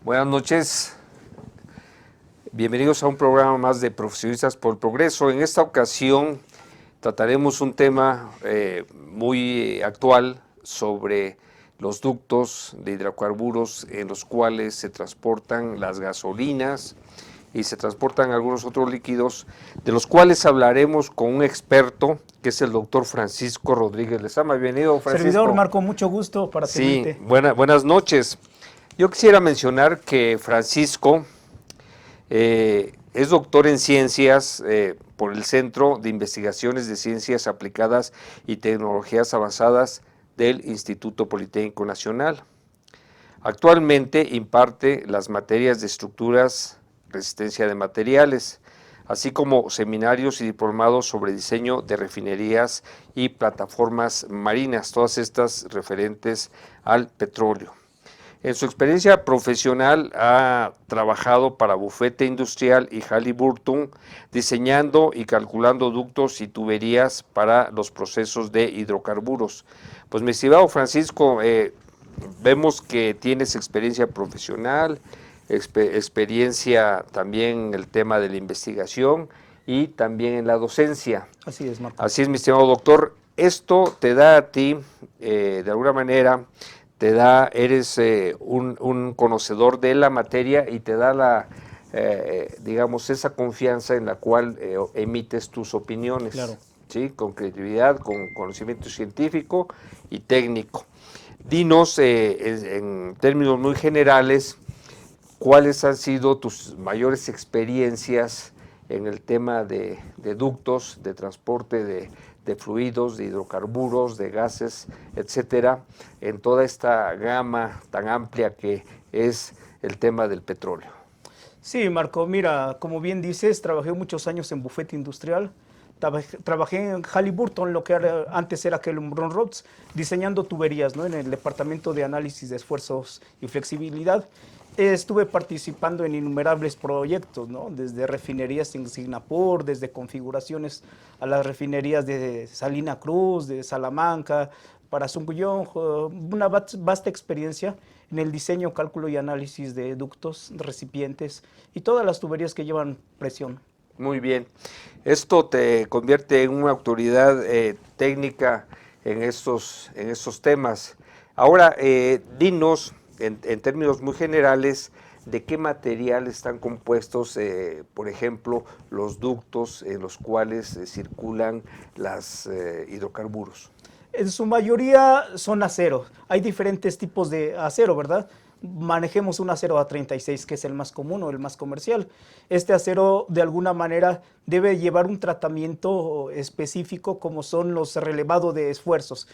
Buenas noches, bienvenidos a un programa más de Profesionistas por el Progreso. En esta ocasión trataremos un tema muy actual sobre los ductos de hidrocarburos en los cuales se transportan las gasolinas y se transportan algunos otros líquidos, de los cuales hablaremos con un experto que es el doctor Francisco Rodríguez Lezama. Bienvenido, Francisco. Servidor Marco, mucho gusto para servirte. Sí, buenas noches. Yo quisiera mencionar que Francisco es doctor en ciencias por el Centro de Investigaciones de Ciencias Aplicadas y Tecnologías Avanzadas del Instituto Politécnico Nacional. Actualmente imparte las materias de estructuras, resistencia de materiales, así como seminarios y diplomados sobre diseño de refinerías y plataformas marinas, todas estas referentes al petróleo. En su experiencia profesional ha trabajado para Bufete Industrial y Halliburton, diseñando y calculando ductos y tuberías para los procesos de hidrocarburos. Pues mi estimado Francisco, vemos que tienes experiencia profesional, experiencia también en el tema de la investigación y también en la docencia. Así es, Marco. Así es, mi estimado doctor. Esto te da a ti, de alguna manera, eres un conocedor de la materia y te da digamos, esa confianza en la cual emites tus opiniones. Claro. ¿Sí? Con credibilidad, con conocimiento científico y técnico. Dinos, en términos muy generales, ¿cuáles han sido tus mayores experiencias en el tema de ductos, de transporte de fluidos, de hidrocarburos, de gases, etcétera, en toda esta gama tan amplia que es el tema del petróleo? Sí, Marco, mira, como bien dices, trabajé muchos años en Bufete Industrial, trabajé en Halliburton, lo que antes era Kellogg Rods, diseñando tuberías, ¿no? En el departamento de análisis de esfuerzos y flexibilidad. Estuve participando en innumerables proyectos, ¿no? Desde refinerías en Singapur, desde configuraciones a las refinerías de Salina Cruz, de Salamanca, para Sunguyong, una vasta experiencia en el diseño, cálculo y análisis de ductos, recipientes y todas las tuberías que llevan presión. Muy bien. Esto te convierte en una autoridad técnica en estos temas. Ahora, dinos, en términos muy generales, de qué material están compuestos, por ejemplo, los ductos en los cuales circulan los hidrocarburos. En su mayoría son acero. Hay diferentes tipos de acero, ¿verdad? Manejemos un acero A36, que es el más común o el más comercial. Este acero, de alguna manera, debe llevar un tratamiento específico, como son los relevados de esfuerzos.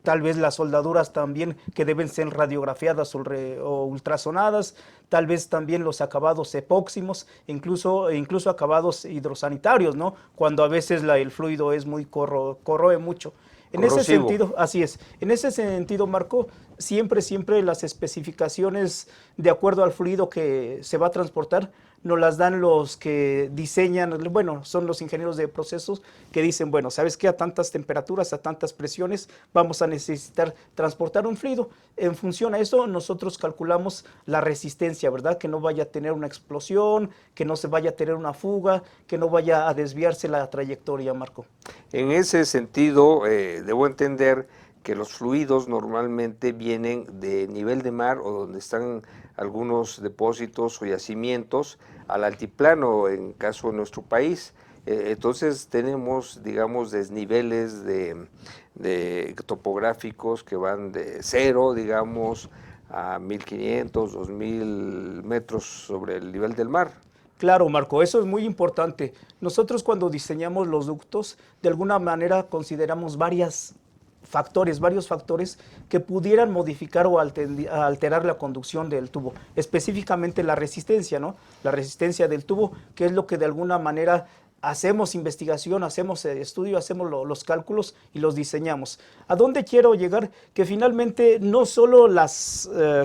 Tal vez las soldaduras también, que deben ser radiografiadas o ultrasonadas, tal vez también los acabados epóximos, incluso acabados hidrosanitarios, ¿no? Cuando a veces el fluido es muy corroe mucho. En ese sentido, así es. En ese sentido, Marco, siempre las especificaciones de acuerdo al fluido que se va a transportar nos las dan los que diseñan, bueno, son los ingenieros de procesos que dicen, bueno, ¿sabes qué? A tantas temperaturas, a tantas presiones vamos a necesitar transportar un fluido. En función a eso, nosotros calculamos la resistencia, ¿verdad? Que no vaya a tener una explosión, que no se vaya a tener una fuga, que no vaya a desviarse la trayectoria, Marco. En ese sentido, debo entender que los fluidos normalmente vienen de nivel de mar o donde están algunos depósitos o yacimientos al altiplano, en caso de nuestro país. Entonces tenemos, digamos, desniveles de topográficos que van de 0, digamos, a 1500, 2000 metros sobre el nivel del mar. Claro, Marco, eso es muy importante. Nosotros cuando diseñamos los ductos, de alguna manera consideramos varios factores que pudieran modificar o alterar la conducción del tubo, específicamente la resistencia, ¿no? La resistencia del tubo, que es lo que de alguna manera hacemos investigación, hacemos estudio, hacemos los cálculos y los diseñamos. ¿A dónde quiero llegar? Que finalmente no solo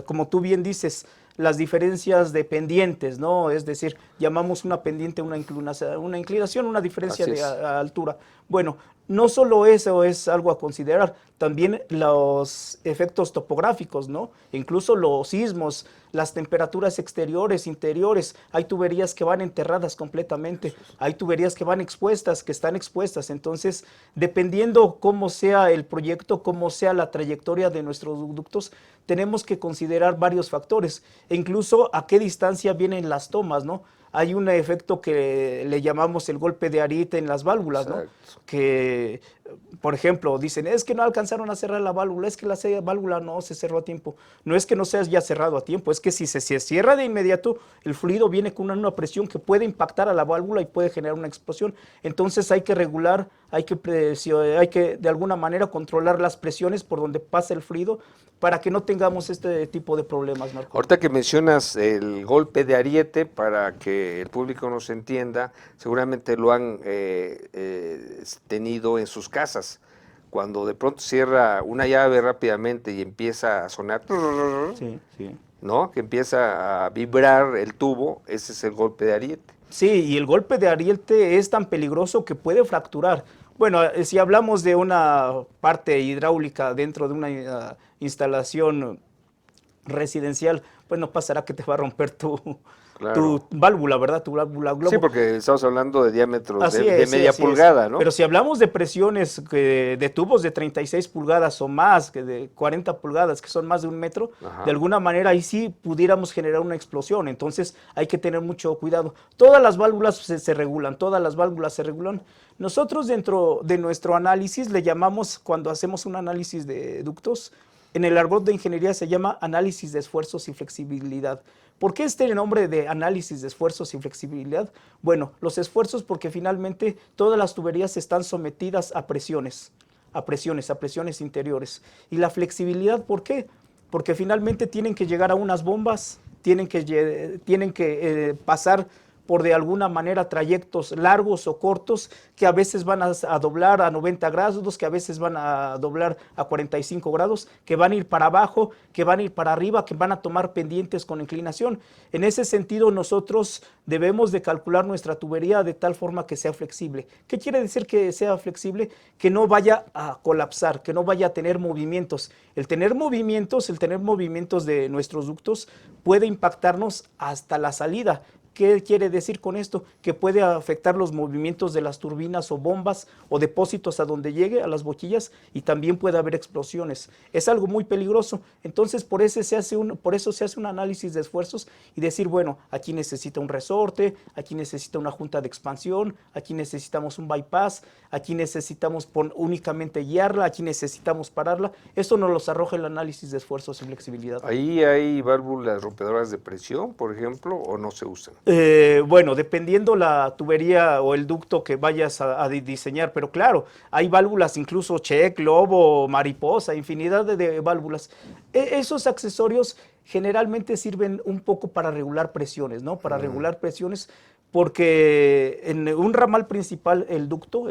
como tú bien dices, las diferencias de pendientes, ¿no? Es decir, llamamos una pendiente una inclinación, una diferencia de altura. Bueno, No solo eso es algo a considerar, también los efectos topográficos, ¿no? Incluso los sismos, las temperaturas exteriores, interiores, hay tuberías que van enterradas completamente, hay tuberías que van expuestas, que están expuestas, entonces, dependiendo cómo sea el proyecto, cómo sea la trayectoria de nuestros ductos, tenemos que considerar varios factores, e incluso a qué distancia vienen las tomas, ¿no? Hay un efecto que le llamamos el golpe de ariete en las válvulas, ¿no? Exacto. Que, por ejemplo, dicen, es que no alcanzaron a cerrar la válvula, es que la válvula no se cerró a tiempo. No es que no se haya cerrado a tiempo, es que si se cierra de inmediato, el fluido viene con una presión que puede impactar a la válvula y puede generar una explosión. Entonces hay que regular, hay que de alguna manera controlar las presiones por donde pasa el fluido para que no tengamos este tipo de problemas, Marco. Ahorita que mencionas el golpe de ariete, para que el público nos entienda, seguramente lo han tenido en sus casas. Cuando de pronto cierra una llave rápidamente y empieza a sonar, Sí, sí. ¿no? Que empieza a vibrar el tubo, ese es el golpe de ariete. Sí, y el golpe de ariete es tan peligroso que puede fracturar. Bueno, si hablamos de una parte hidráulica dentro de una instalación residencial, pues no pasará que te va a romper tu válvula, ¿verdad? Tu válvula globo. Sí, porque estamos hablando de diámetros Así de es, sí, media así pulgada, es. ¿no? Pero si hablamos de presiones de tubos de 36 pulgadas o más, que de 40 pulgadas, que son más de 1 metro, Ajá. de alguna manera ahí sí pudiéramos generar una explosión. Entonces hay que tener mucho cuidado. Todas las válvulas se regulan, todas las válvulas se regulan. Nosotros dentro de nuestro análisis le llamamos, cuando hacemos un análisis de ductos, en el argot de ingeniería se llama análisis de esfuerzos y flexibilidad. ¿Por qué este nombre de análisis de esfuerzos y flexibilidad? Bueno, los esfuerzos porque finalmente todas las tuberías están sometidas a presiones interiores. Y la flexibilidad, ¿por qué? Porque finalmente tienen que llegar a unas bombas, tienen que pasar por de alguna manera trayectos largos o cortos que a veces van a doblar a 90 grados, que a veces van a doblar a 45 grados, que van a ir para abajo, que van a ir para arriba, que van a tomar pendientes con inclinación. En ese sentido, nosotros debemos de calcular nuestra tubería de tal forma que sea flexible. ¿Qué quiere decir que sea flexible? Que no vaya a colapsar, que no vaya a tener movimientos. El tener movimientos de nuestros ductos puede impactarnos hasta la salida. ¿Qué quiere decir con esto? Que puede afectar los movimientos de las turbinas o bombas o depósitos a donde llegue, a las boquillas, y también puede haber explosiones. Es algo muy peligroso. Entonces, por eso se hace un análisis de esfuerzos y decir, bueno, aquí necesita un resorte, aquí necesita una junta de expansión, aquí necesitamos un bypass, aquí necesitamos únicamente guiarla, aquí necesitamos pararla. Esto nos los arroja el análisis de esfuerzos y flexibilidad. ¿Ahí hay válvulas rompedoras de presión, por ejemplo, o no se usan? Bueno, dependiendo la tubería o el ducto que vayas a diseñar, pero claro, hay válvulas incluso check, globo, mariposa, infinidad de válvulas. Esos accesorios generalmente sirven un poco para regular presiones, ¿no? Para regular presiones, porque en un ramal principal, el ducto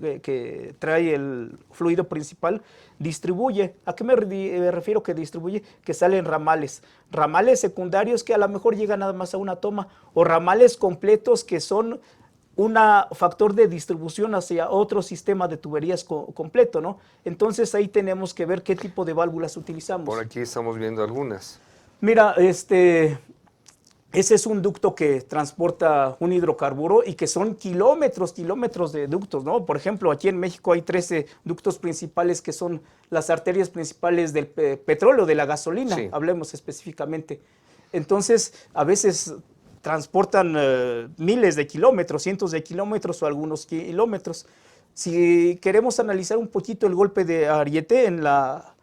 que trae el fluido principal, distribuye. ¿A qué me refiero que distribuye? Que salen ramales. Ramales secundarios que a lo mejor llegan nada más a una toma, o ramales completos que son un factor de distribución hacia otro sistema de tuberías completo, ¿no? Entonces ahí tenemos que ver qué tipo de válvulas utilizamos. Por aquí estamos viendo algunas. Mira, ese es un ducto que transporta un hidrocarburo y que son kilómetros de ductos, ¿no? Por ejemplo, aquí en México hay 13 ductos principales que son las arterias principales del petróleo, de la gasolina, sí. Hablemos específicamente. Entonces, a veces transportan miles de kilómetros, cientos de kilómetros o algunos kilómetros. Si queremos analizar un poquito el golpe de ariete en la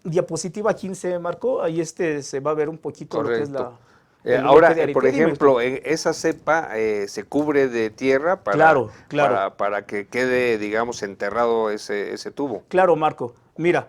diapositiva 15, Marco, ahí se va a ver un poquito. Correcto. Lo que es la... ahora, por ejemplo, esa cepa se cubre de tierra para que quede, digamos, enterrado ese tubo. Claro, Marco. Mira,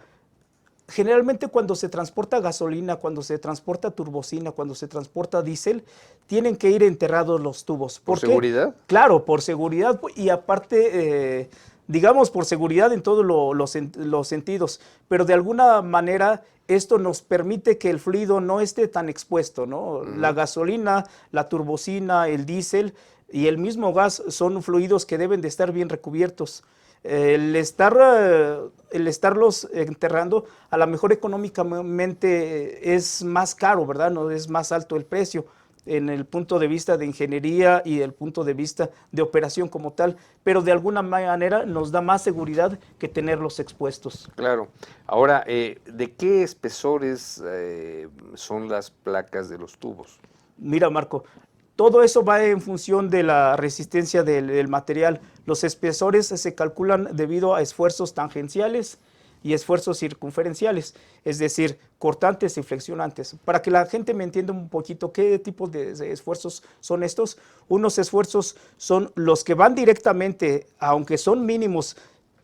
generalmente cuando se transporta gasolina, cuando se transporta turbocina, cuando se transporta diésel, tienen que ir enterrados los tubos. ¿Por seguridad? Claro, por seguridad y aparte... digamos, por seguridad en todos los sentidos, pero de alguna manera esto nos permite que el fluido no esté tan expuesto, ¿no? La gasolina, la turbocina, el diésel y el mismo gas son fluidos que deben de estar bien recubiertos. El estarlos enterrando, a lo mejor económicamente es más caro, ¿verdad? No es más alto el precio en el punto de vista de ingeniería y el punto de vista de operación como tal, pero de alguna manera nos da más seguridad que tenerlos expuestos. Claro. Ahora, ¿de qué espesores son las placas de los tubos? Mira, Marco, todo eso va en función de la resistencia del material. Los espesores se calculan debido a esfuerzos tangenciales y esfuerzos circunferenciales, es decir, cortantes y flexionantes. Para que la gente me entienda un poquito qué tipo de esfuerzos son estos, unos esfuerzos son los que van directamente, aunque son mínimos,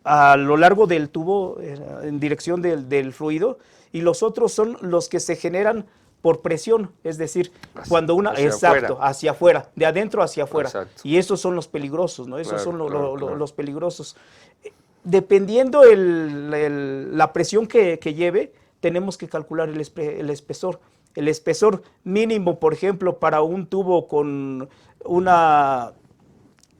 a lo largo del tubo en dirección del fluido, y los otros son los que se generan por presión, es decir, cuando una, exacto, hacia afuera, de adentro hacia afuera. Exacto. Y esos son los peligrosos, ¿no? Esos son los peligrosos. Dependiendo la presión que lleve, tenemos que calcular el espesor. El espesor mínimo, por ejemplo, para un tubo con una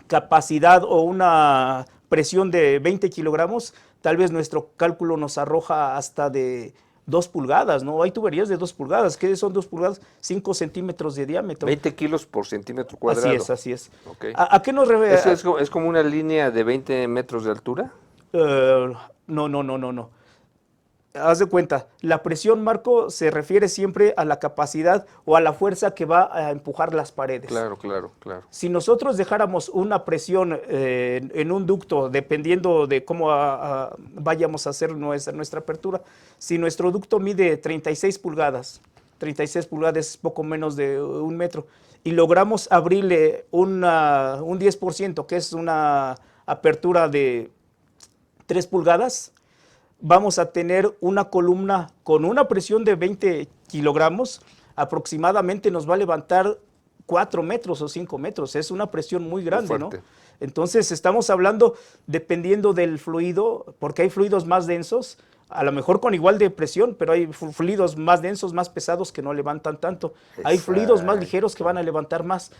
capacidad o una presión de 20 kilogramos, tal vez nuestro cálculo nos arroja hasta de 2 pulgadas, ¿no? Hay tuberías de 2 pulgadas. ¿Qué son 2 pulgadas? 5 centímetros de diámetro. 20 kilos por centímetro cuadrado. Así es, así es. Okay. ¿A qué nos refiere? ¿Es como una línea de 20 metros de altura? No. Haz de cuenta, la presión, Marco, se refiere siempre a la capacidad o a la fuerza que va a empujar las paredes. Claro. Si nosotros dejáramos una presión en un ducto, dependiendo de cómo vayamos a hacer nuestra apertura, si nuestro ducto mide 36 pulgadas es poco menos de 1 metro, y logramos abrirle un 10%, que es una apertura de 3 pulgadas, vamos a tener una columna con una presión de 20 kilogramos, aproximadamente nos va a levantar 4 metros o 5 metros, es una presión muy grande, ¿no? Entonces estamos hablando, dependiendo del fluido, porque hay fluidos más densos, a lo mejor con igual de presión, pero hay fluidos más densos, más pesados que no levantan tanto. Exacto. Hay fluidos más ligeros que van a levantar más.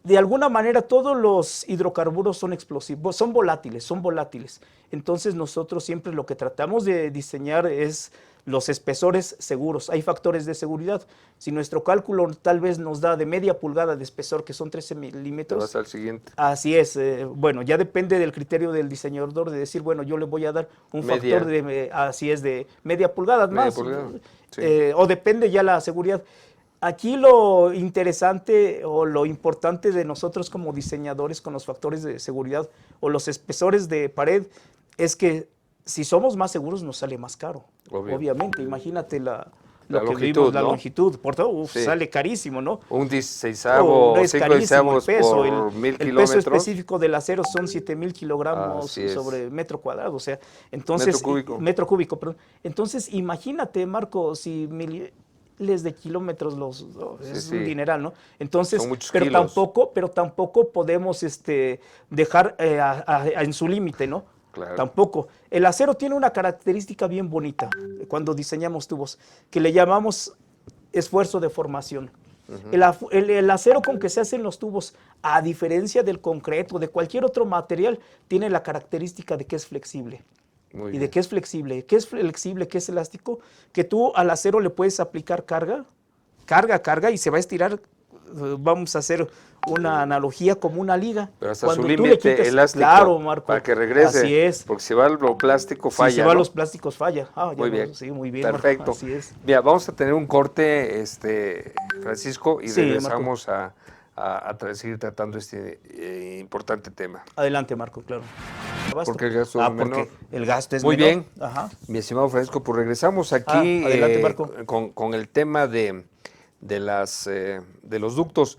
De alguna manera todos los hidrocarburos son explosivos, son volátiles. Entonces nosotros siempre lo que tratamos de diseñar es los espesores seguros. Hay factores de seguridad. Si nuestro cálculo tal vez nos da de media pulgada de espesor, que son 13 milímetros. Te vas al siguiente. Así es. Bueno, ya depende del criterio del diseñador de decir, bueno, yo le voy a dar un factor de media pulgada más. Sí. O depende ya la seguridad. Aquí lo interesante o lo importante de nosotros como diseñadores con los factores de seguridad o los espesores de pared es que si somos más seguros nos sale más caro. Obviamente, imagínate la longitud, ¿no? Longitud, por todo sale carísimo, ¿no? Un 16avo, 5/16 por 1000 kilómetros. El peso específico del acero son 7000 kilogramos sobre metro cuadrado, o sea, entonces metro cúbico, perdón. Entonces, imagínate, Marco, si miles de kilómetros es un dineral, ¿no? Entonces, pero tampoco podemos dejar en su límite, ¿no? Claro. Tampoco. El acero tiene una característica bien bonita cuando diseñamos tubos, que le llamamos esfuerzo de formación. El acero con que se hacen los tubos, a diferencia del concreto, de cualquier otro material, tiene la característica de que es flexible. ¿Y de qué es flexible? ¿Qué es flexible? ¿Qué es elástico? Que tú al acero le puedes aplicar carga, y se va a estirar. Vamos a hacer una analogía como una liga. Pero hasta su límite elástico, claro, Marco, para que regrese. Así es. Porque si va lo plástico falla. Si se va los plásticos falla. Muy bien. Sí, muy bien. Perfecto. Marco, así es. Mira, vamos a tener un corte, Francisco, y regresamos Marco, a seguir tratando este importante tema. Adelante, Marco, claro. Porque el gasto es menor. Porque el gasto es muy menor. Bien. Ajá. Mi estimado Francisco, pues regresamos aquí adelante, Marco. Con el tema de los ductos.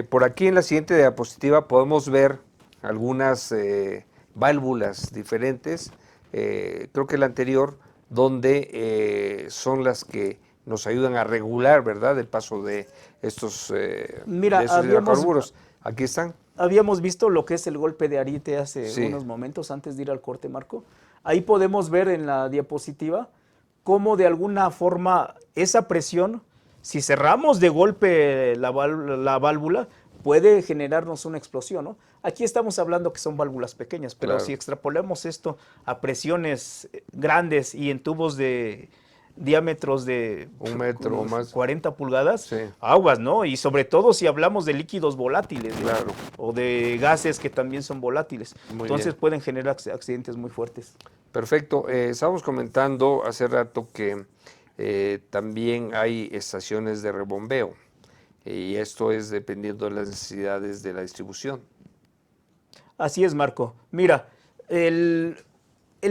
Por aquí en la siguiente diapositiva podemos ver algunas válvulas diferentes, creo que la anterior, donde son las que nos ayudan a regular, ¿verdad?, el paso de estos hidrocarburos. Aquí están. Habíamos visto lo que es el golpe de ariete hace unos momentos antes de ir al corte, Marco. Ahí podemos ver en la diapositiva cómo de alguna forma esa presión, si cerramos de golpe la válvula, puede generarnos una explosión, ¿no? Aquí estamos hablando que son válvulas pequeñas, pero Claro. si extrapolamos esto a presiones grandes y en tubos de diámetros de 1 metro o más. 40 pulgadas, Sí. aguas, ¿no? Y sobre todo si hablamos de líquidos volátiles, ¿no? Claro. O de gases que también son volátiles. Muy Entonces bien. pueden generar accidentes muy fuertes. Perfecto. Estábamos comentando hace rato que también hay estaciones de rebombeo y esto es dependiendo de las necesidades de la distribución. Así es, Marco. Mira, el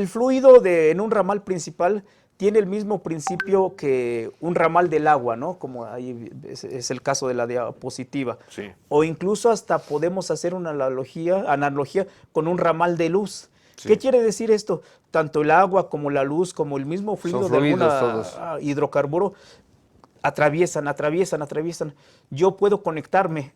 fluido en un ramal principal tiene el mismo principio que un ramal del agua, ¿no? Como ahí es el caso de la diapositiva. Sí. O incluso hasta podemos hacer una analogía con un ramal de luz. Sí. ¿Qué quiere decir esto? Tanto el agua como la luz, como el mismo fluido de fluidos alguna todos. hidrocarburo, atraviesan. Yo puedo conectarme,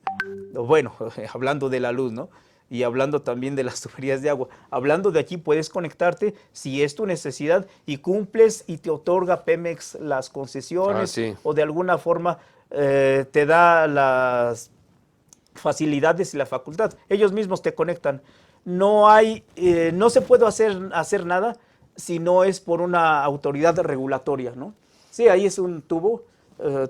bueno, hablando de la luz, ¿no? Y hablando también de las tuberías de agua. Hablando de aquí, puedes conectarte si es tu necesidad y cumples y te otorga Pemex las concesiones Sí. o de alguna forma te da las facilidades y la facultad. Ellos mismos te conectan. No se puede hacer nada si no es por una autoridad regulatoria, ¿no? Sí, ahí es un tubo.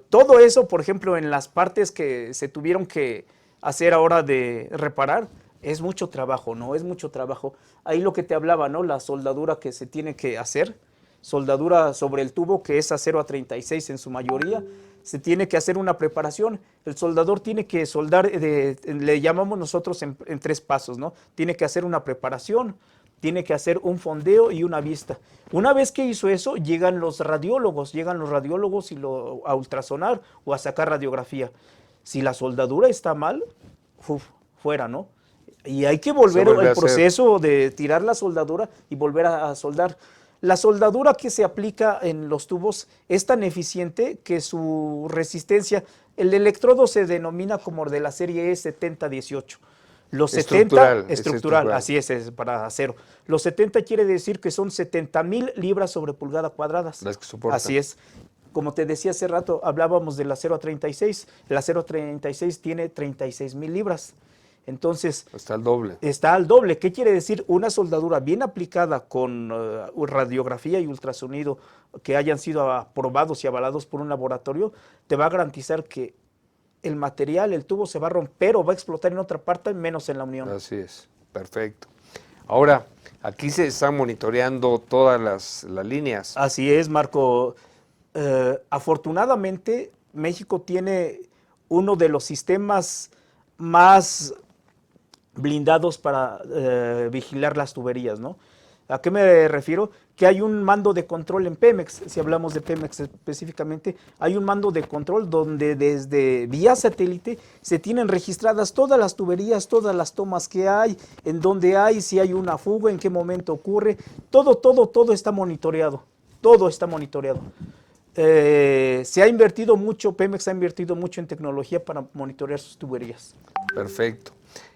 Todo eso, por ejemplo, en las partes que se tuvieron que hacer ahora de reparar, es mucho trabajo, ¿no? Es mucho trabajo. Ahí lo que te hablaba, ¿no? La soldadura que se tiene que hacer, soldadura sobre el tubo, que es acero a 36 en su mayoría, se tiene que hacer una preparación. El soldador tiene que soldar, le llamamos nosotros en 3 pasos, ¿no? Tiene que hacer una preparación, tiene que hacer un fondeo y una vista. Una vez que hizo eso, llegan los radiólogos a ultrasonar o a sacar radiografía. Si la soldadura está mal, fuera, ¿no? Y hay que volver vuelve a el hacer. proceso de tirar la soldadura y volver a soldar. La soldadura que se aplica en los tubos es tan eficiente que su resistencia, el electrodo se denomina como de la serie E7018. Los Estructural, 70, es estructural, estructural. así es para acero. Los 70 quiere decir que son 70,000 libras sobre pulgada cuadradas. Las que soportan. Así es. Como te decía hace rato, hablábamos del acero a 36. El acero a 36 tiene 36,000 libras. Entonces, Está al doble. está al doble. ¿Qué quiere decir? Una soldadura bien aplicada con radiografía y ultrasonido que hayan sido aprobados y avalados por un laboratorio, te va a garantizar que el material, el tubo se va a romper o va a explotar en otra parte, menos en la unión. Así es. Perfecto. Ahora, aquí se están monitoreando todas las líneas. Así es, Marco. Afortunadamente, México tiene uno de los sistemas más blindados para vigilar las tuberías, ¿no? ¿A qué me refiero? Que hay un mando de control en Pemex, si hablamos de Pemex específicamente, hay un mando de control donde desde vía satélite se tienen registradas todas las tuberías, todas las tomas que hay, en dónde hay, si hay una fuga, en qué momento ocurre, todo está monitoreado, todo está monitoreado. Se ha invertido mucho, Pemex ha invertido mucho en tecnología para monitorear sus tuberías. Perfecto.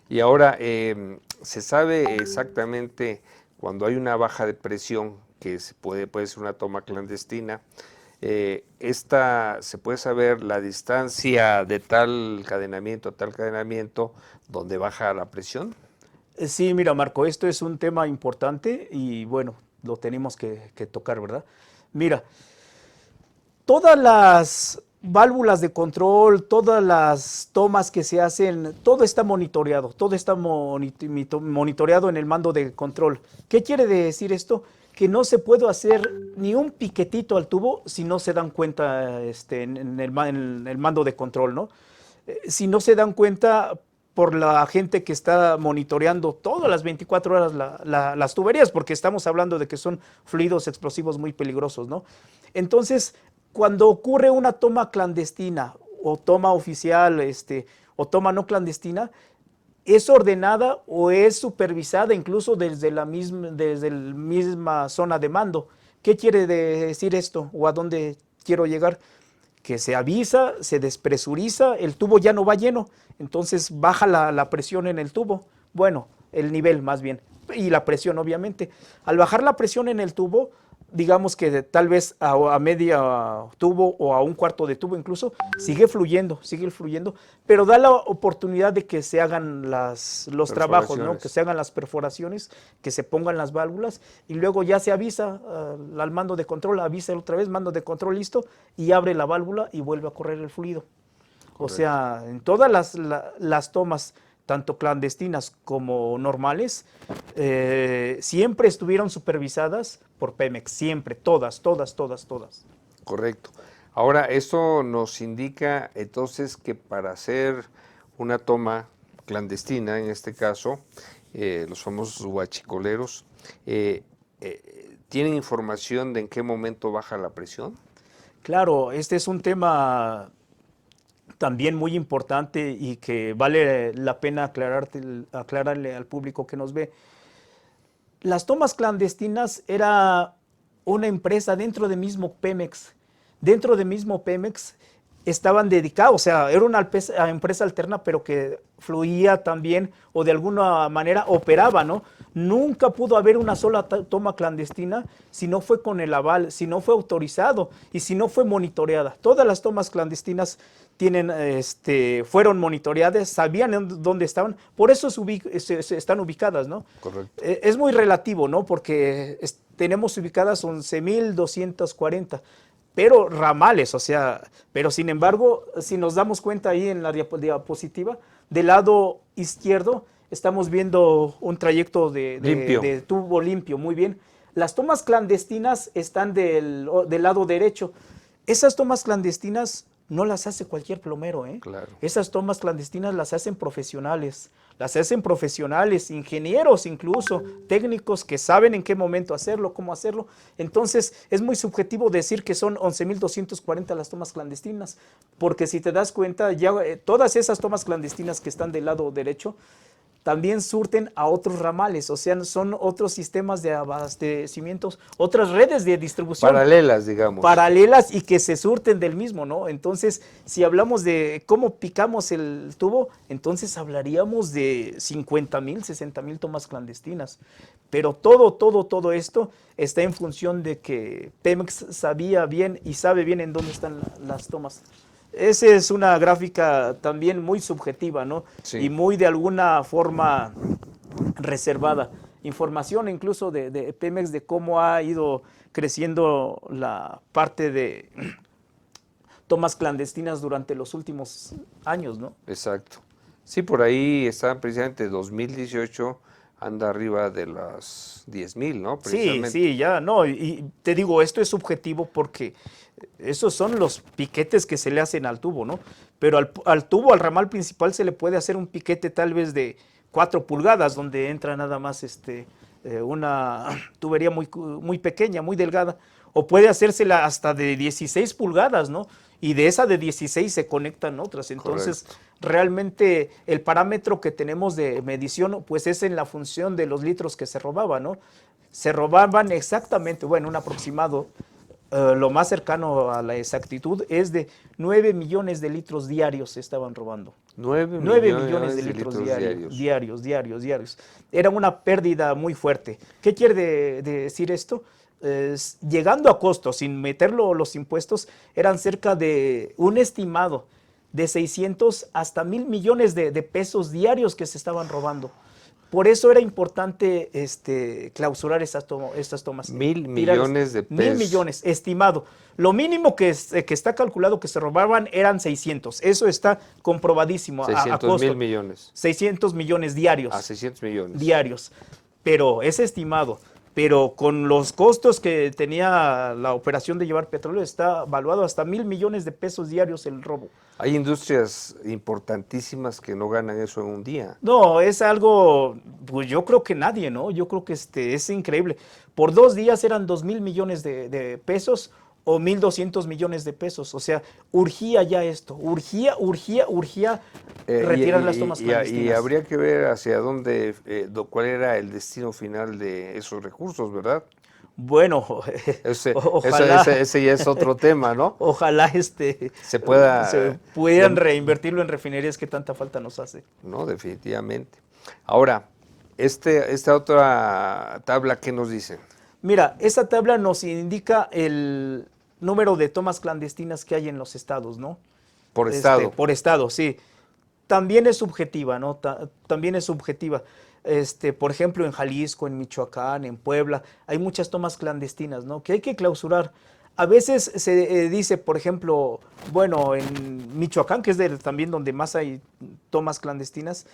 Y ahora, se sabe exactamente cuando hay una baja de presión, que puede ser una toma clandestina, se puede saber la distancia de tal cadenamiento a tal cadenamiento donde baja la presión. Sí, mira, Marco, esto es un tema importante y bueno, lo tenemos que tocar, ¿verdad? Mira, todas las válvulas de control, todas las tomas que se hacen, todo está monitoreado, monitoreado en el mando de control. ¿Qué quiere decir esto? Que no se puede hacer ni un piquetito al tubo si no se dan cuenta en el mando de control, ¿no? Si no se dan cuenta por la gente que está monitoreando todas las 24 horas las tuberías, porque estamos hablando de que son fluidos explosivos muy peligrosos, ¿no? Entonces, cuando ocurre una toma clandestina o toma oficial o toma no clandestina, es ordenada o es supervisada incluso desde la misma zona de mando. ¿Qué quiere decir esto o a dónde quiero llegar? Que se avisa, se despresuriza, el tubo ya no va lleno, entonces baja la presión en el tubo, bueno, el nivel más bien, y la presión obviamente. Al bajar la presión en el tubo, digamos que tal vez a media tubo o a un cuarto de tubo incluso, sigue fluyendo, pero da la oportunidad de que se hagan los trabajos, ¿no? Que se hagan las perforaciones, que se pongan las válvulas y luego ya se avisa al mando de control, avisa otra vez, mando de control listo y abre la válvula y vuelve a correr el fluido. Correcto. O sea, en todas las tomas, tanto clandestinas como normales, siempre estuvieron supervisadas por Pemex, siempre, todas. Correcto. Ahora, esto nos indica entonces que para hacer una toma clandestina, en este caso, los famosos huachicoleros, ¿tienen información de en qué momento baja la presión? Claro, este es un tema también muy importante y que vale la pena aclararle al público que nos ve. Las tomas clandestinas era una empresa dentro de mismo Pemex. Dentro de mismo Pemex estaban dedicados, o sea, era una empresa alterna, pero que fluía también o de alguna manera operaba, ¿no? Nunca pudo haber una sola toma clandestina si no fue con el aval, si no fue autorizado y si no fue monitoreada. Todas las tomas clandestinas fueron monitoreadas, sabían dónde estaban, por eso están ubicadas, ¿no? Correcto. Es muy relativo, ¿no? Porque tenemos ubicadas 11,240, pero ramales, o sea, pero sin embargo, si nos damos cuenta ahí en la diapositiva, del lado izquierdo estamos viendo un trayecto de tubo limpio, muy bien. Las tomas clandestinas están del lado derecho. Esas tomas clandestinas no las hace cualquier plomero, ¿eh? Claro. Esas tomas clandestinas las hacen profesionales, ingenieros incluso, técnicos que saben en qué momento hacerlo, cómo hacerlo. Entonces, es muy subjetivo decir que son 11,240 las tomas clandestinas, porque si te das cuenta, ya todas esas tomas clandestinas que están del lado derecho, también surten a otros ramales, o sea, son otros sistemas de abastecimientos, otras redes de distribución. Paralelas, digamos. Paralelas y que se surten del mismo, ¿no? Entonces, si hablamos de cómo picamos el tubo, entonces hablaríamos de 50,000, 60,000 tomas clandestinas. Pero todo esto está en función de que Pemex sabía bien y sabe bien en dónde están las tomas. Esa es una gráfica también muy subjetiva, ¿no? Sí. Y muy de alguna forma reservada. Información incluso de Pemex de cómo ha ido creciendo la parte de tomas clandestinas durante los últimos años, ¿no? Exacto. Sí, por ahí está precisamente 2018, anda arriba de las 10,000, ¿no? Sí, ya, no, y te digo, esto es subjetivo porque esos son los piquetes que se le hacen al tubo, ¿no? Pero al tubo, al ramal principal, se le puede hacer un piquete tal vez de 4 pulgadas, donde entra nada más una tubería muy pequeña, muy delgada, o puede hacérsela hasta de 16 pulgadas, ¿no? Y de esa de 16 se conectan otras. Entonces, correcto, realmente el parámetro que tenemos de medición, pues es en la función de los litros que se robaban, ¿no? Se robaban exactamente, bueno, un aproximado, lo más cercano a la exactitud es de 9 millones de litros diarios se estaban robando. 9 millones de litros diarios. Era una pérdida muy fuerte. ¿Qué quiere decir esto? Llegando a costos, sin meterlo los impuestos, eran cerca de un estimado de 600 hasta 1,000 millones de pesos diarios que se estaban robando. Por eso era importante clausurar estas tomas. 1,000 millones de pesos. 1,000 millones, estimado. Lo mínimo que está calculado que se robaban eran 600. Eso está comprobadísimo. 600,000 millones. 600 millones diarios. 600 millones. Diarios. Pero es estimado. Pero con los costos que tenía la operación de llevar petróleo, está valuado hasta 1,000 millones de pesos diarios el robo. Hay industrias importantísimas que no ganan eso en un día. No, es algo, pues yo creo que nadie, ¿no? Yo creo que es increíble. Por 2 días eran 2,000 millones de pesos o 1,200 millones de pesos. O sea, urgía ya esto, urgía retirar las tomas clandestinas. Y habría que ver hacia dónde, cuál era el destino final de esos recursos, ¿verdad? Bueno, ojalá, ese ya es otro tema, ¿no? Ojalá se pudieran reinvertirlo en refinerías que tanta falta nos hace. No, definitivamente. Ahora, esta otra tabla, ¿qué nos dice? Mira, esa tabla nos indica el número de tomas clandestinas que hay en los estados, ¿no? Por estado. Por estado, sí. También es subjetiva, ¿no? También es subjetiva. Por ejemplo, en Jalisco, en Michoacán, en Puebla, hay muchas tomas clandestinas, ¿no? Que hay que clausurar. A veces se dice, por ejemplo, bueno, en Michoacán, que es también donde más hay tomas clandestinas,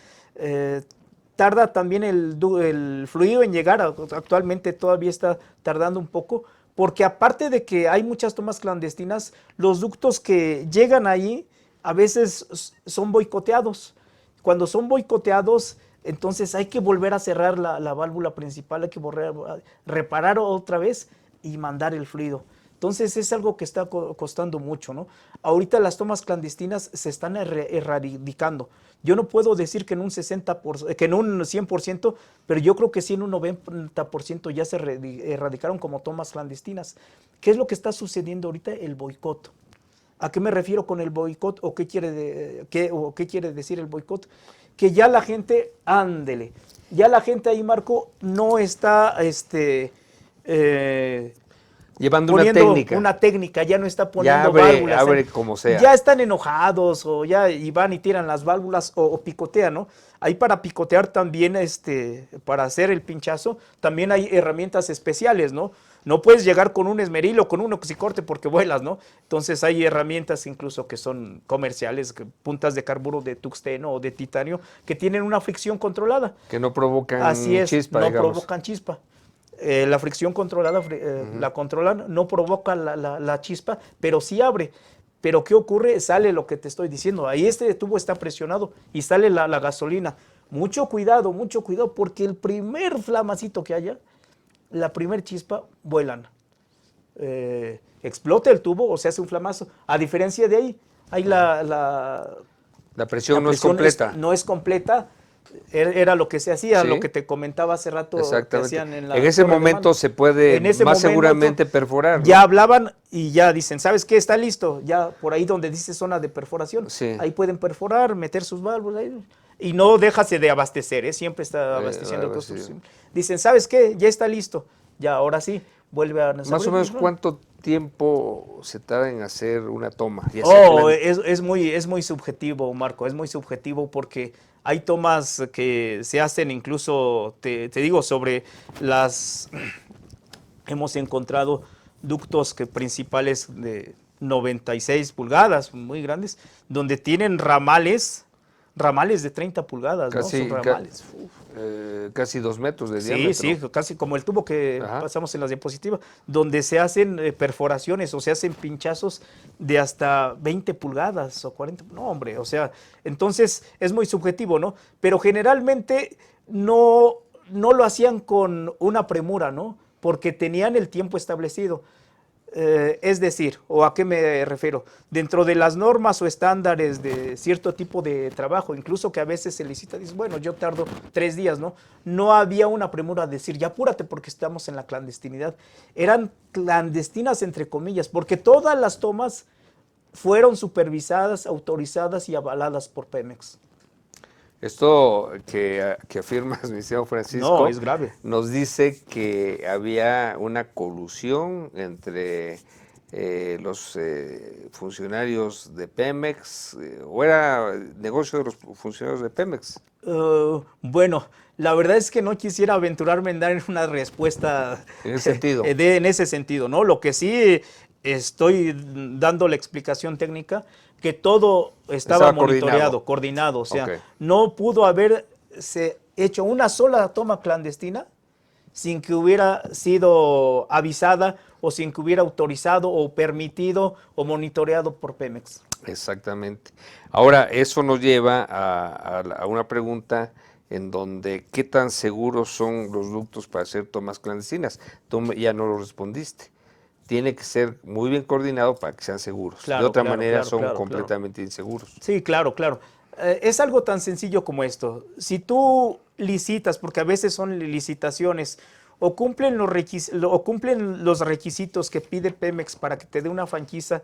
tarda también el fluido en llegar. Actualmente todavía está tardando un poco, porque aparte de que hay muchas tomas clandestinas, los ductos que llegan ahí a veces son boicoteados. Cuando son boicoteados, entonces hay que volver a cerrar la válvula principal, hay que volver a reparar otra vez y mandar el fluido. Entonces es algo que está costando mucho, ¿no? Ahorita las tomas clandestinas se están erradicando. Yo no puedo decir que en un 60%, que en un 100%, pero yo creo que sí en un 90% ya se erradicaron como tomas clandestinas. ¿Qué es lo que está sucediendo ahorita? El boicot. ¿A qué me refiero con el boicot o qué quiere decir el boicot? Que ya la gente, ándele, ya la gente ahí, Marco, no está Llevando una técnica, ya no está poniendo válvulas. Abre como sea. Ya están enojados o ya y van y tiran las válvulas o picotean, ¿no? Ahí para picotear también, para hacer el pinchazo, también hay herramientas especiales, ¿no? No puedes llegar con un esmeril o con un oxicorte porque vuelas, ¿no? Entonces hay herramientas incluso que son comerciales, puntas de carburo de tungsteno o de titanio, que tienen una fricción controlada. Que no provocan Así es, chispa, no digamos. provocan chispa. La fricción controlada, la controlan, no provoca la chispa, pero sí abre. Pero ¿qué ocurre? Sale lo que te estoy diciendo. Ahí tubo está presionado y sale la gasolina. Mucho cuidado, porque el primer flamacito que haya, la primer chispa, vuelan. Explota el tubo o se hace un flamazo. A diferencia de ahí la presión no es completa. No es completa. Era lo que se hacía, ¿Sí? Lo que te comentaba hace rato que hacían en la... En ese momento se puede seguramente perforar, ¿no? Ya hablaban y ya dicen, ¿sabes qué? Está listo. Ya por ahí donde dice zona de perforación, sí. Ahí pueden perforar, meter sus válvulas ahí, y no déjase de abastecer, siempre está abasteciendo. Dicen, ¿sabes qué? Ya está listo. Ya, ahora sí, vuelve a... Más o menos, ¿cuánto tiempo se tarda en hacer una toma? Es muy subjetivo, Marco, es muy subjetivo porque hay tomas que se hacen incluso, te digo, sobre hemos encontrado ductos principales de 96 pulgadas, muy grandes, donde tienen ramales de 30 pulgadas, casi, ¿no? Son ramales. Casi 2 metros de diámetro. Sí, casi como el tubo que pasamos en las diapositivas, donde se hacen perforaciones o se hacen pinchazos de hasta 20 pulgadas o 40, no hombre, o sea, entonces es muy subjetivo, ¿no? Pero generalmente no lo hacían con una premura, ¿no? Porque tenían el tiempo establecido. Es decir, ¿o a qué me refiero? Dentro de las normas o estándares de cierto tipo de trabajo, incluso que a veces se licita, dices, bueno, yo tardo 3 días, ¿no? No había una premura de decir, ya apúrate porque estamos en la clandestinidad. Eran clandestinas entre comillas, porque todas las tomas fueron supervisadas, autorizadas y avaladas por Pemex. Esto que afirmas, mi señor Francisco, no, es grave. Nos dice que había una colusión entre los funcionarios de Pemex, o era negocio de los funcionarios de Pemex. Bueno, la verdad es que no quisiera aventurarme en dar una respuesta en ese sentido. En ese sentido, ¿no? Lo que sí estoy dando la explicación técnica, que todo estaba monitoreado, coordinado, o sea, no pudo haberse hecho una sola toma clandestina sin que hubiera sido avisada o sin que hubiera autorizado o permitido o monitoreado por Pemex. Exactamente. Ahora, eso nos lleva a una pregunta en donde, ¿qué tan seguros son los ductos para hacer tomas clandestinas? Tú ya no lo respondiste. Tiene que ser muy bien coordinado para que sean seguros. Claro, de otra manera son completamente inseguros. Sí, claro. Es algo tan sencillo como esto. Si tú licitas, porque a veces son licitaciones, o cumplen los requisitos que pide Pemex para que te dé una franquicia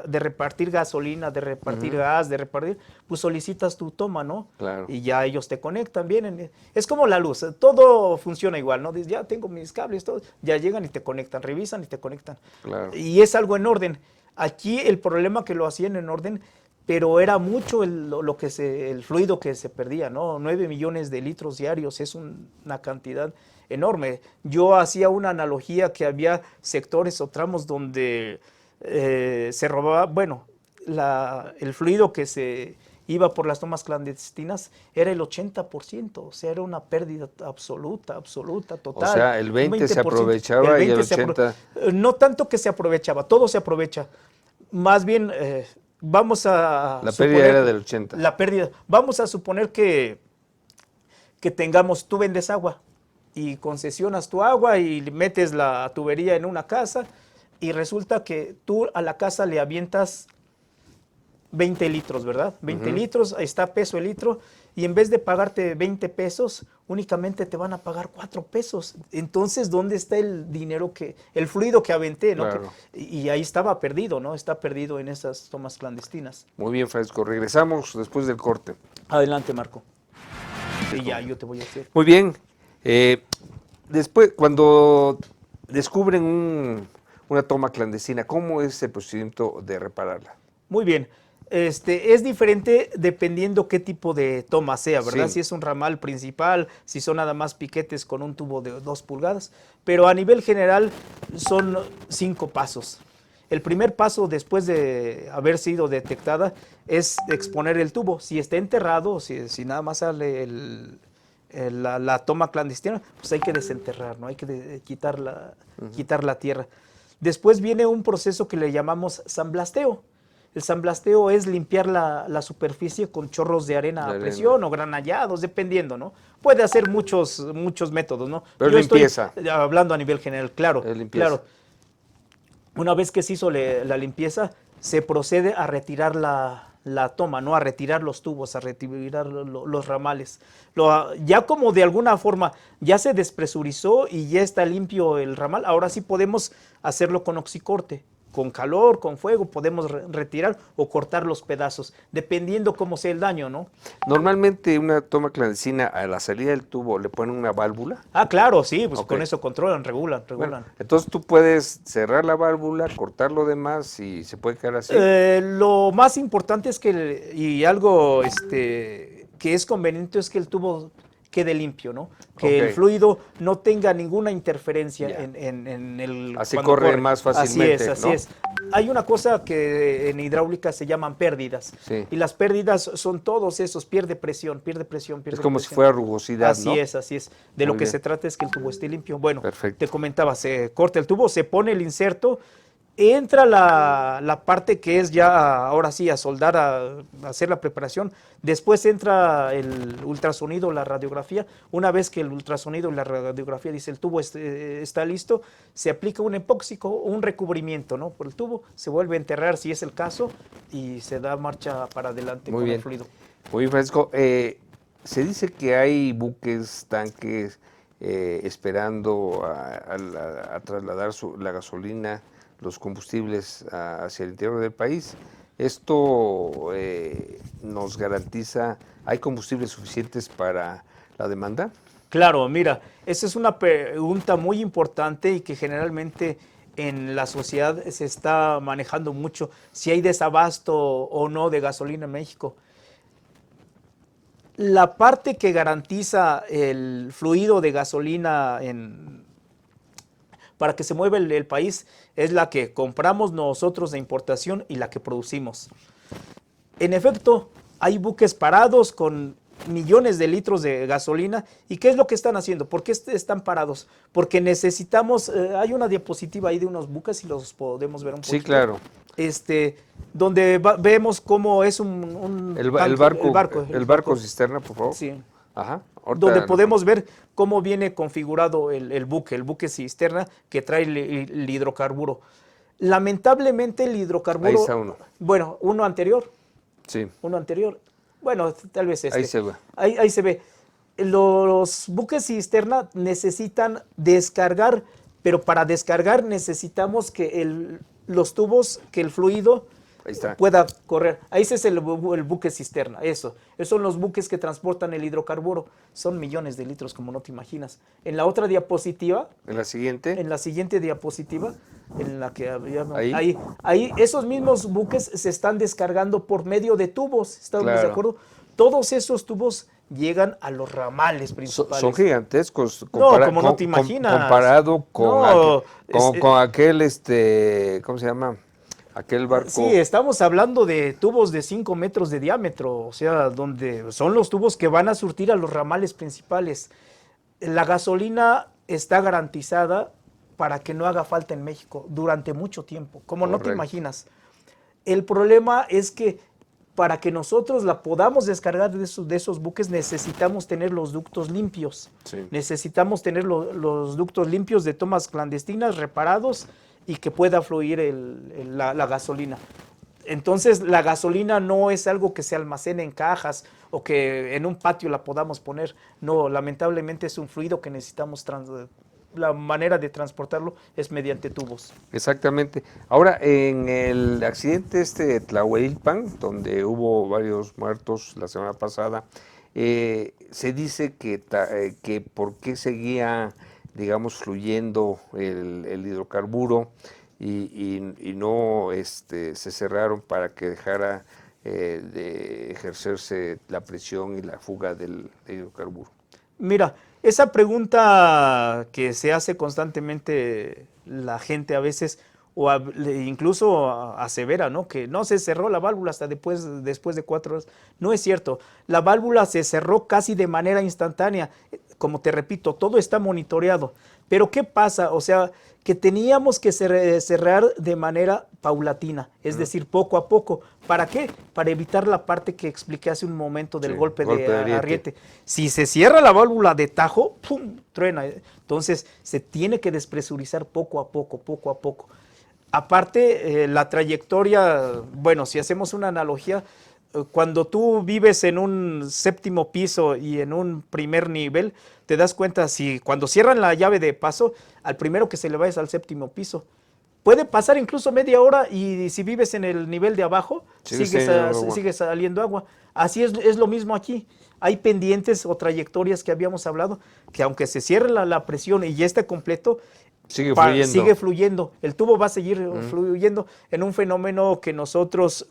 de repartir gasolina, de repartir gas, de repartir, pues solicitas tu toma, ¿no? Claro. Y ya ellos te conectan, vienen. Es como la luz, todo funciona igual, ¿no? Dices, ya tengo mis cables, todo, ya llegan y te conectan, revisan y te conectan. Claro. Y es algo en orden. Aquí el problema que lo hacían en orden, pero era mucho el fluido que se perdía, ¿no? 9 millones de litros diarios es una cantidad enorme. Yo hacía una analogía que había sectores o tramos donde se robaba, bueno, el fluido que se iba por las tomas clandestinas era el 80%, o sea, era una pérdida absoluta, total. O sea, el 20 se 20%, aprovechaba y el 80... No tanto que se aprovechaba, todo se aprovecha. Más bien, vamos a... La pérdida era del 80. La pérdida. Vamos a suponer que tengamos, tú vendes agua y concesionas tu agua y metes la tubería en una casa y resulta que tú a la casa le avientas 20 litros, ¿verdad? 20 litros, ahí está peso el litro, y en vez de pagarte 20 pesos, únicamente te van a pagar 4 pesos. Entonces, ¿dónde está el dinero el fluido que aventé, ¿no? Claro. Y ahí estaba perdido, ¿no? Está perdido en esas tomas clandestinas. Muy bien, Francisco. Regresamos después del corte. Adelante, Marco. Y ya, yo te voy a hacer. Muy bien. Después, cuando descubren una toma clandestina, ¿cómo es el procedimiento de repararla? Muy bien. Es diferente dependiendo qué tipo de toma sea, ¿verdad? Sí. Si es un ramal principal, si son nada más piquetes con un tubo de 2 pulgadas, pero a nivel general son 5 pasos. El primer paso después de haber sido detectada es exponer el tubo. Si está enterrado, si nada más sale la toma clandestina, pues hay que desenterrar, ¿no? Hay que quitar la tierra. Después viene un proceso que le llamamos sanblasteo. El sanblasteo es limpiar la superficie con chorros de arena a presión o granallados, dependiendo, ¿no? Puede hacer muchos métodos, ¿no? Pero yo limpieza. Estoy hablando a nivel general, claro. Claro. Una vez que se hizo la limpieza, se procede a retirar la toma, ¿no? A retirar los tubos, a retirar los ramales. Ya como de alguna forma ya se despresurizó y ya está limpio el ramal, ahora sí podemos hacerlo con oxicorte. Con calor, con fuego, podemos retirar o cortar los pedazos, dependiendo cómo sea el daño, ¿no? Normalmente una toma clandestina, a la salida del tubo, ¿le ponen una válvula? Ah, claro, sí, pues Okay. con eso controlan, regulan. Bueno, entonces tú puedes cerrar la válvula, cortar lo demás y se puede quedar así. Lo más importante es y algo que es conveniente es que el tubo quede limpio, ¿no? Que el fluido no tenga ninguna interferencia en el... Así corre más fácilmente, Así es. Hay una cosa que en hidráulica se llaman pérdidas. Sí. Y las pérdidas son todos esos, pierde presión. Es como si fuera rugosidad, así ¿no? Así es. De lo que se trata es que el tubo esté limpio. Bueno, perfecto. Te comentaba, se corta el tubo, se pone el inserto, entra la parte que es ya, ahora sí, a soldar, a hacer la preparación. Después entra el ultrasonido, la radiografía. Una vez que el ultrasonido y la radiografía dice el tubo está listo, se aplica un epóxico, un recubrimiento, ¿no? Por el tubo, se vuelve a enterrar si es el caso y se da marcha para adelante con el fluido. Muy bien, Francisco. Se dice que hay buques, tanques, esperando a trasladar la gasolina, los combustibles hacia el interior del país. ¿Esto nos garantiza, hay combustibles suficientes para la demanda? Claro, mira, esa es una pregunta muy importante y que generalmente en la sociedad se está manejando mucho, si hay desabasto o no de gasolina en México. La parte que garantiza el fluido de gasolina para que se mueva el país es la que compramos nosotros de importación y la que producimos. En efecto, hay buques parados con millones de litros de gasolina. ¿Y qué es lo que están haciendo? ¿Por qué están parados? Porque necesitamos, hay una diapositiva ahí de unos buques y los podemos ver un poquito. Sí, claro. Donde vemos cómo es el barco cisterna, por favor. Sí. Ajá. Donde podemos ver cómo viene configurado el buque cisterna que trae el hidrocarburo. Lamentablemente el hidrocarburo... Ahí está uno. Bueno, uno anterior. Sí. Uno anterior. Bueno, tal vez este. Ahí se ve. Ahí se ve. los buques cisterna necesitan descargar, pero para descargar necesitamos que los tubos, que el fluido Ahí está. pueda correr. Ahí ese es el buque cisterna, eso. Esos son los buques que transportan el hidrocarburo. Son millones de litros, como no te imaginas. En la otra diapositiva, En la siguiente. en la siguiente diapositiva, en la que Ahí. ahí esos mismos buques se están descargando por medio de tubos, ¿estamos de Claro. acuerdo? Todos esos tubos llegan a los ramales principales. Son gigantescos. Como no te imaginas. Comparado con, No, con aquel, ¿cómo se llama? Aquel barco. Sí, estamos hablando de tubos de 5 metros de diámetro, o sea, donde son los tubos que van a surtir a los ramales principales. La gasolina está garantizada para que no haga falta en México durante mucho tiempo, como no te Correcto. imaginas. El problema es que para que nosotros la podamos descargar de esos buques necesitamos tener los ductos limpios. Sí. Necesitamos tener los ductos limpios de tomas clandestinas, reparados, y que pueda fluir la gasolina. Entonces, la gasolina no es algo que se almacene en cajas o que en un patio la podamos poner. No, lamentablemente es un fluido que necesitamos. La manera de transportarlo es mediante tubos. Exactamente. Ahora, en el accidente de Tlahuelilpan, donde hubo varios muertos la semana pasada, se dice que por qué seguía, digamos, fluyendo el hidrocarburo y no se cerraron para que dejara de ejercerse la presión y la fuga del hidrocarburo. Mira, esa pregunta que se hace constantemente la gente a veces, o incluso asevera, ¿no? Que no se cerró la válvula hasta después de 4 horas. No es cierto. La válvula se cerró casi de manera instantánea. Como te repito, todo está monitoreado. Pero ¿qué pasa? O sea, que teníamos que cerrar de manera paulatina, es decir, poco a poco. ¿Para qué? Para evitar la parte que expliqué hace un momento del Sí, golpe de ariete. ariete. Si se cierra la válvula de tajo, ¡pum!, truena. Entonces, se tiene que despresurizar poco a poco, poco a poco. Aparte, la trayectoria, bueno, si hacemos una analogía, cuando tú vives en un séptimo piso y en un primer nivel, te das cuenta si cuando cierran la llave de paso, al primero que se le va es al séptimo piso. Puede pasar incluso media hora y si vives en el nivel de abajo, sigue saliendo agua. Así es lo mismo aquí. Hay pendientes o trayectorias que habíamos hablado, que aunque se cierre la presión y ya está completo, sigue fluyendo. El tubo va a seguir fluyendo en un fenómeno que nosotros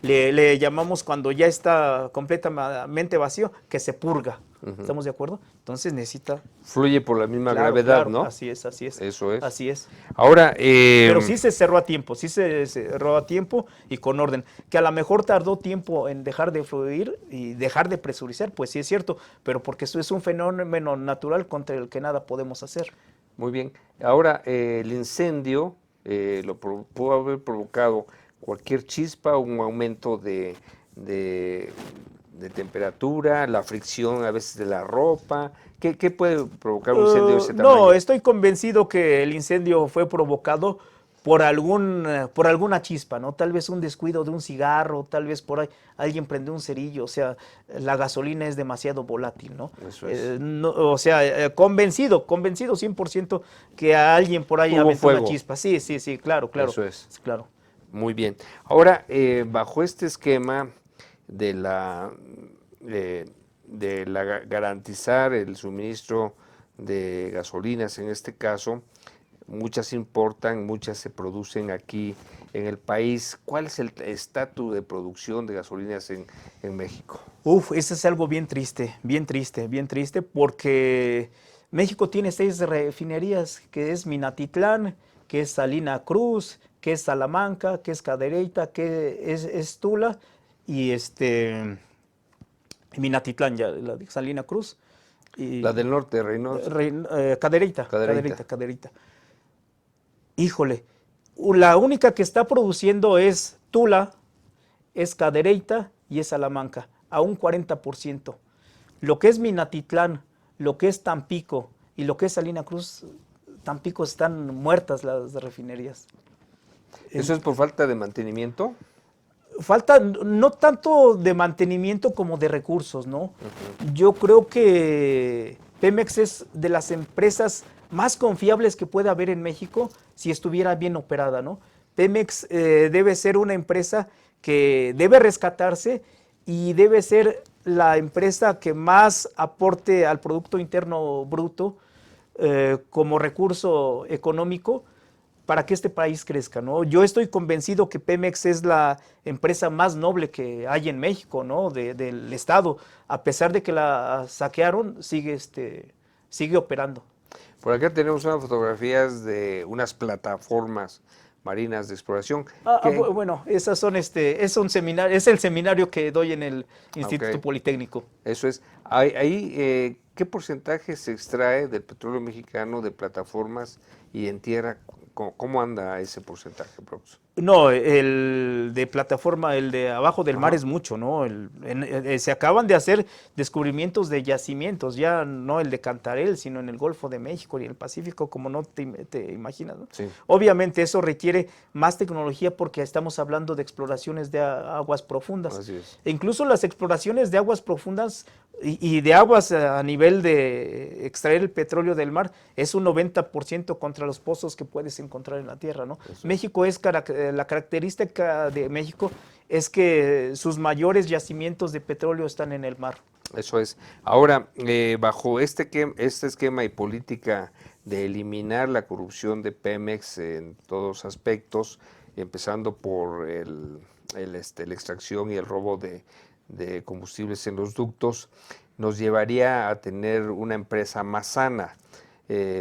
le llamamos, cuando ya está completamente vacío, que se purga. ¿Estamos de acuerdo? Entonces necesita... Fluye por la misma gravedad, claro, ¿no? Así es. Eso es. Así es. Ahora... Pero sí se cerró a tiempo, y con orden. Que a lo mejor tardó tiempo en dejar de fluir y dejar de presurizar, pues sí es cierto, pero porque eso es un fenómeno natural contra el que nada podemos hacer. Muy bien. Ahora, el incendio pudo haber provocado cualquier chispa, un aumento de temperatura, la fricción a veces de la ropa. ¿Qué puede provocar un incendio de ese tamaño? No, estoy convencido que el incendio fue provocado por alguna chispa, ¿no? Tal vez un descuido de un cigarro, tal vez por ahí alguien prendió un cerillo, o sea, la gasolina es demasiado volátil, ¿no? Eso es. O sea, convencido 100% que a alguien por ahí aventó una chispa. Sí, claro. Eso es. Claro. Muy bien. Ahora, bajo este esquema de garantizar el suministro de gasolinas, en este caso, muchas importan, muchas se producen aquí en el país. ¿Cuál es el estatus de producción de gasolinas en México? Eso es algo bien triste, porque México tiene 6 refinerías, que es Minatitlán, que es Salina Cruz, que es Salamanca, que es Cadereyta, que es Tula, y Minatitlán, ya, la de Salina Cruz. Y la del norte, Reynosa. Cadereyta. Híjole, la única que está produciendo es Tula, es Cadereyta y es Salamanca, a un 40%. Lo que es Minatitlán, lo que es Tampico y lo que es Salina Cruz, Tampico, están muertas las refinerías. ¿Eso es por falta de mantenimiento? falta no tanto de mantenimiento como de recursos, ¿no? Yo creo que Pemex es de las empresas más confiables que puede haber en México si estuviera bien operada, ¿no? Pemex debe ser una empresa que debe rescatarse y debe ser la empresa que más aporte al Producto Interno Bruto como recurso económico para que este país crezca, ¿no? Yo estoy convencido que Pemex es la empresa más noble que hay en México, ¿no? Del Estado. A pesar de que la saquearon, sigue operando. Por acá tenemos unas fotografías de unas plataformas marinas de exploración. Bueno, esas son es el seminario que doy en el Instituto Politécnico. Eso es. Ahí, ¿qué porcentaje se extrae del petróleo mexicano de plataformas y en tierra? ¿Cómo anda ese porcentaje, profesor? No, el de plataforma, el de abajo del mar es mucho, ¿no? Se acaban de hacer descubrimientos de yacimientos, ya no el de Cantarell, sino en el Golfo de México y el Pacífico, como no te imaginas, ¿no? Sí. Obviamente eso requiere más tecnología porque estamos hablando de exploraciones de aguas profundas. Así es. E incluso las exploraciones de aguas profundas y de aguas a nivel de extraer el petróleo del mar es un 90% contra los pozos que puedes encontrar en la tierra, ¿no? Eso. México la característica de México es que sus mayores yacimientos de petróleo están en el mar. Eso es. Ahora, bajo este esquema y política de eliminar la corrupción de Pemex en todos aspectos, empezando por la extracción y el robo de combustibles en los ductos, nos llevaría a tener una empresa más sana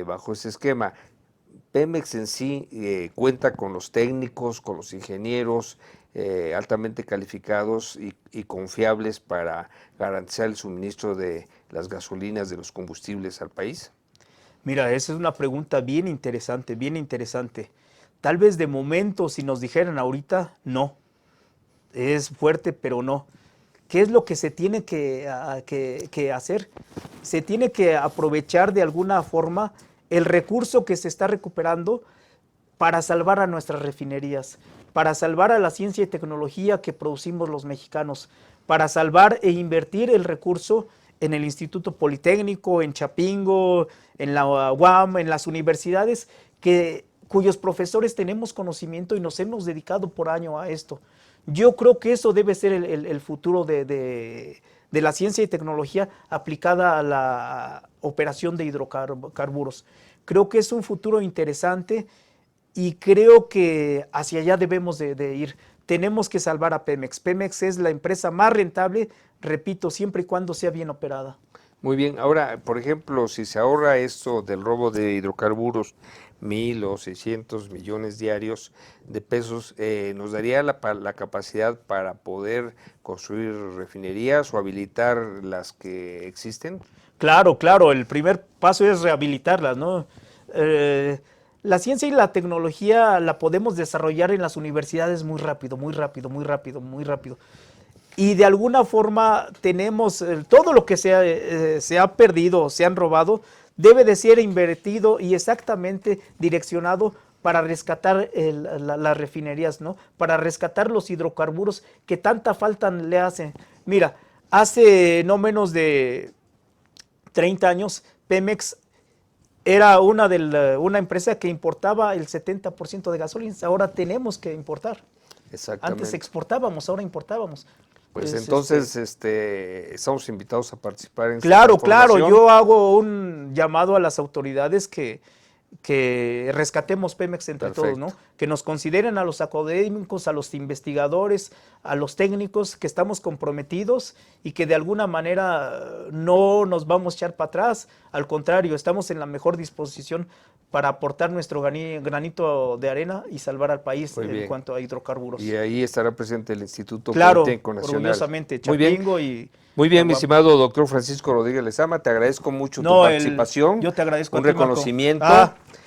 bajo ese esquema. Pemex en sí cuenta con los técnicos, con los ingenieros altamente calificados y confiables para garantizar el suministro de las gasolinas, de los combustibles al país. Mira, esa es una pregunta bien interesante, bien interesante. Tal vez de momento, si nos dijeran ahorita, no. Es fuerte, pero no. ¿Qué es lo que se tiene que hacer? Se tiene que aprovechar de alguna forma el recurso que se está recuperando para salvar a nuestras refinerías, para salvar a la ciencia y tecnología que producimos los mexicanos, para salvar e invertir el recurso en el Instituto Politécnico, en Chapingo, en la UAM, en las universidades, cuyos profesores tenemos conocimiento y nos hemos dedicado por año a esto. Yo creo que eso debe ser el futuro de la ciencia y tecnología aplicada a la operación de hidrocarburos. Creo que es un futuro interesante y creo que hacia allá debemos de ir. Tenemos que salvar a Pemex. Pemex es la empresa más rentable, repito, siempre y cuando sea bien operada. Muy bien. Ahora, por ejemplo, si se ahorra esto del robo de hidrocarburos, 1,000 o 600 millones diarios de pesos, nos daría la capacidad para poder construir refinerías o habilitar las que existen. Claro, el primer paso es rehabilitarlas, ¿no? La ciencia y la tecnología la podemos desarrollar en las universidades muy rápido. Y de alguna forma tenemos todo lo que se ha perdido, se han robado, debe de ser invertido y exactamente direccionado para rescatar las refinerías, ¿no? Para rescatar los hidrocarburos que tanta falta le hacen. Mira, hace no menos de 30 años, Pemex era una empresa que importaba el 70% de gasolinas. Ahora tenemos que importar. Exactamente. Antes exportábamos, ahora importábamos. Pues entonces estamos invitados a participar en Claro, yo hago un llamado a las autoridades que rescatemos Pemex entre todos, ¿no? Que nos consideren a los académicos, a los investigadores, a los técnicos, que estamos comprometidos y que de alguna manera no nos vamos a echar para atrás. Al contrario, estamos en la mejor disposición para aportar nuestro granito de arena y salvar al país en cuanto a hidrocarburos. Y ahí estará presente el Instituto Politécnico Nacional. Orgullosamente, Chapingo Muy bien, mi estimado doctor Francisco Rodríguez Lezama, te agradezco mucho tu participación. Yo te agradezco. Un reconocimiento.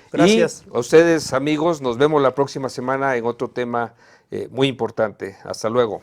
Gracias. Y a ustedes, amigos, nos vemos la próxima semana en otro tema muy importante. Hasta luego.